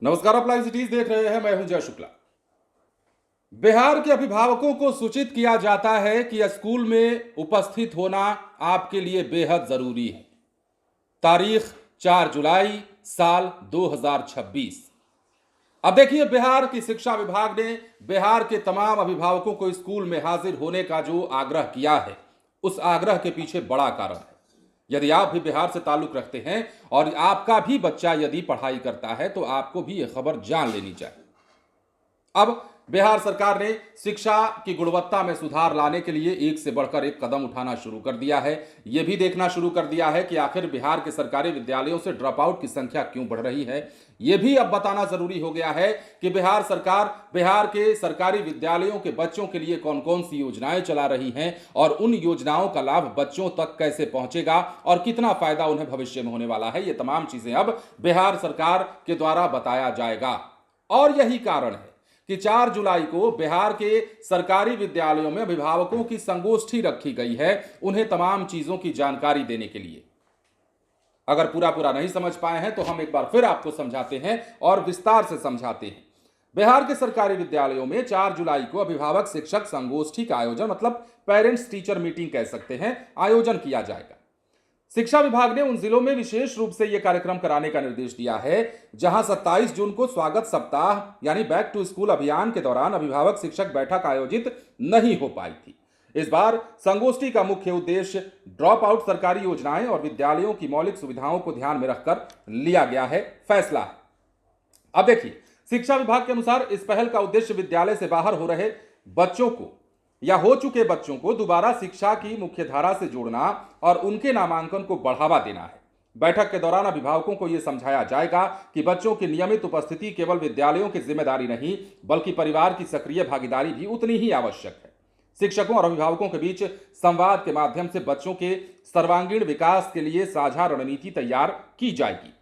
नमस्कार, आप live cities देख रहे हैं। मैं हूं जय शुक्ला। बिहार के अभिभावकों को सूचित किया जाता है कि स्कूल में उपस्थित होना आपके लिए बेहद जरूरी है। तारीख 4 जुलाई साल 2026। अब देखिए, बिहार की शिक्षा विभाग ने बिहार के तमाम अभिभावकों को स्कूल में हाजिर होने का जो आग्रह किया है, उस आग्रह के पीछे बड़ा कारण है। यदि आप भी बिहार से ताल्लुक रखते हैं और आपका भी बच्चा यदि पढ़ाई करता है तो आपको भी यह खबर जान लेनी चाहिए। अब बिहार सरकार ने शिक्षा की गुणवत्ता में सुधार लाने के लिए एक से बढ़कर एक कदम उठाना शुरू कर दिया है। यह भी देखना शुरू कर दिया है कि आखिर बिहार के सरकारी विद्यालयों से ड्रॉप आउट की संख्या क्यों बढ़ रही है। यह भी अब बताना जरूरी हो गया है कि बिहार सरकार बिहार के सरकारी विद्यालयों के बच्चों के लिए कौन कौन सी योजनाएं चला रही हैं और उन योजनाओं का लाभ बच्चों तक कैसे पहुंचेगा और कितना फायदा उन्हें भविष्य में होने वाला है। ये तमाम चीजें अब बिहार सरकार के द्वारा बताया जाएगा। और यही कारण है कि 4 जुलाई को बिहार के सरकारी विद्यालयों में अभिभावकों की संगोष्ठी रखी गई है, उन्हें तमाम चीजों की जानकारी देने के लिए। अगर पूरा नहीं समझ पाए हैं तो हम एक बार फिर आपको समझाते हैं और विस्तार से समझाते हैं। बिहार के सरकारी विद्यालयों में 4 जुलाई को अभिभावक शिक्षक संगोष्ठी का आयोजन, मतलब पेरेंट्स टीचर मीटिंग कह सकते हैं, आयोजन किया जाएगा। शिक्षा विभाग ने उन जिलों में विशेष रूप से यह कार्यक्रम कराने का निर्देश दिया है जहां 27 जून को स्वागत सप्ताह यानी बैक टू स्कूल अभियान के दौरान अभिभावक शिक्षक बैठक आयोजित नहीं हो पाई थी। इस बार संगोष्ठी का मुख्य उद्देश्य ड्रॉप आउट सरकारी योजनाएं और विद्यालयों की मौलिक सुविधाओं को ध्यान में रखकर लिया गया है फैसला है। अब देखिए, शिक्षा विभाग के अनुसार इस पहल का उद्देश्य विद्यालय से बाहर हो रहे बच्चों को या हो चुके बच्चों को दोबारा शिक्षा की मुख्यधारा से जोड़ना और उनके नामांकन को बढ़ावा देना है। बैठक के दौरान अभिभावकों को यह समझाया जाएगा कि बच्चों की नियमित उपस्थिति केवल विद्यालयों की जिम्मेदारी नहीं, बल्कि परिवार की सक्रिय भागीदारी भी उतनी ही आवश्यक है। शिक्षकों और अभिभावकों के बीच संवाद के माध्यम से बच्चों के सर्वांगीण विकास के लिए साझा रणनीति तैयार की जाएगी।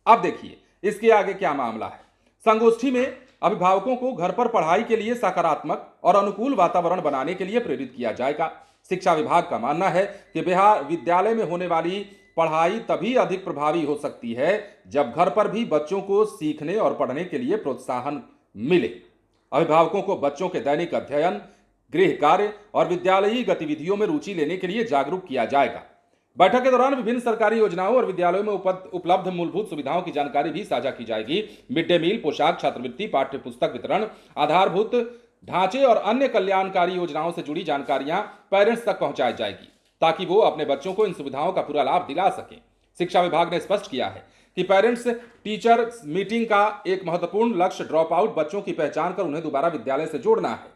अब देखिए, इसके आगे क्या मामला है। संगोष्ठी में अभिभावकों को घर पर पढ़ाई के लिए सकारात्मक और अनुकूल वातावरण बनाने के लिए प्रेरित किया जाएगा। शिक्षा विभाग का मानना है कि बिहार विद्यालय में होने वाली पढ़ाई तभी अधिक प्रभावी हो सकती है जब घर पर भी बच्चों को सीखने और पढ़ने के लिए प्रोत्साहन मिले। अभिभावकों को बच्चों के दैनिक अध्ययन, गृह कार्य और विद्यालयी गतिविधियों में रुचि लेने के लिए जागरूक किया जाएगा। बैठक के दौरान विभिन्न सरकारी योजनाओं और विद्यालयों में उपलब्ध मूलभूत सुविधाओं की जानकारी भी साझा की जाएगी। मिड डे मील, पोशाक, छात्रवृत्ति, पाठ्य पुस्तक वितरण, आधारभूत ढांचे और अन्य कल्याणकारी योजनाओं से जुड़ी जानकारियां पेरेंट्स तक पहुंचाई जाएगी ताकि वो अपने बच्चों को इन सुविधाओं का पूरा लाभ दिला सकें। शिक्षा विभाग ने स्पष्ट किया है कि पेरेंट्स टीचर मीटिंग का एक महत्वपूर्ण लक्ष्य ड्रॉप आउट बच्चों की पहचान कर उन्हें दोबारा विद्यालय से जोड़ना है।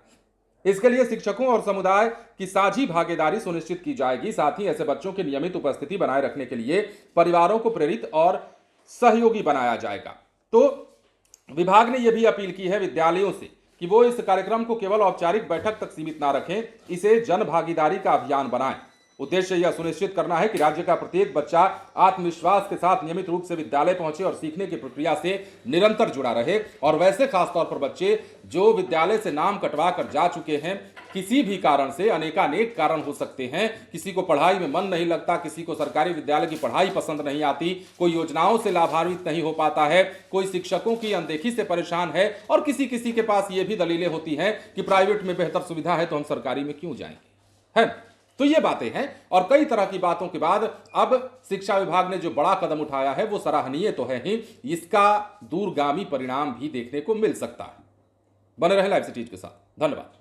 इसके लिए शिक्षकों और समुदाय की साझी भागीदारी सुनिश्चित की जाएगी। साथ ही ऐसे बच्चों की नियमित उपस्थिति बनाए रखने के लिए परिवारों को प्रेरित और सहयोगी बनाया जाएगा। तो विभाग ने यह भी अपील की है विद्यालयों से कि वो इस कार्यक्रम को केवल औपचारिक बैठक तक सीमित ना रखें, इसे जन भागीदारी का अभियान बनाएं। उद्देश्य यह सुनिश्चित करना है कि राज्य का प्रत्येक बच्चा आत्मविश्वास के साथ नियमित रूप से विद्यालय पहुंचे और सीखने की प्रक्रिया से निरंतर जुड़ा रहे। और वैसे खासतौर पर बच्चे जो विद्यालय से नाम कटवा कर जा चुके हैं, किसी भी कारण से, अनेकानेक कारण हो सकते हैं, किसी को पढ़ाई में मन नहीं लगता, किसी को सरकारी विद्यालय की पढ़ाई पसंद नहीं आती, कोई योजनाओं से लाभान्वित नहीं हो पाता है, कोई शिक्षकों की अनदेखी से परेशान है और किसी किसी के पास ये भी दलीलें होती हैं कि प्राइवेट में बेहतर सुविधा है तो हम सरकारी में क्यों जाएंगे, है। तो ये बातें हैं और कई तरह की बातों के बाद अब शिक्षा विभाग ने जो बड़ा कदम उठाया है वो सराहनीय तो है ही, इसका दूरगामी परिणाम भी देखने को मिल सकता है। बने रहे लाइव सिटीज के साथ। धन्यवाद।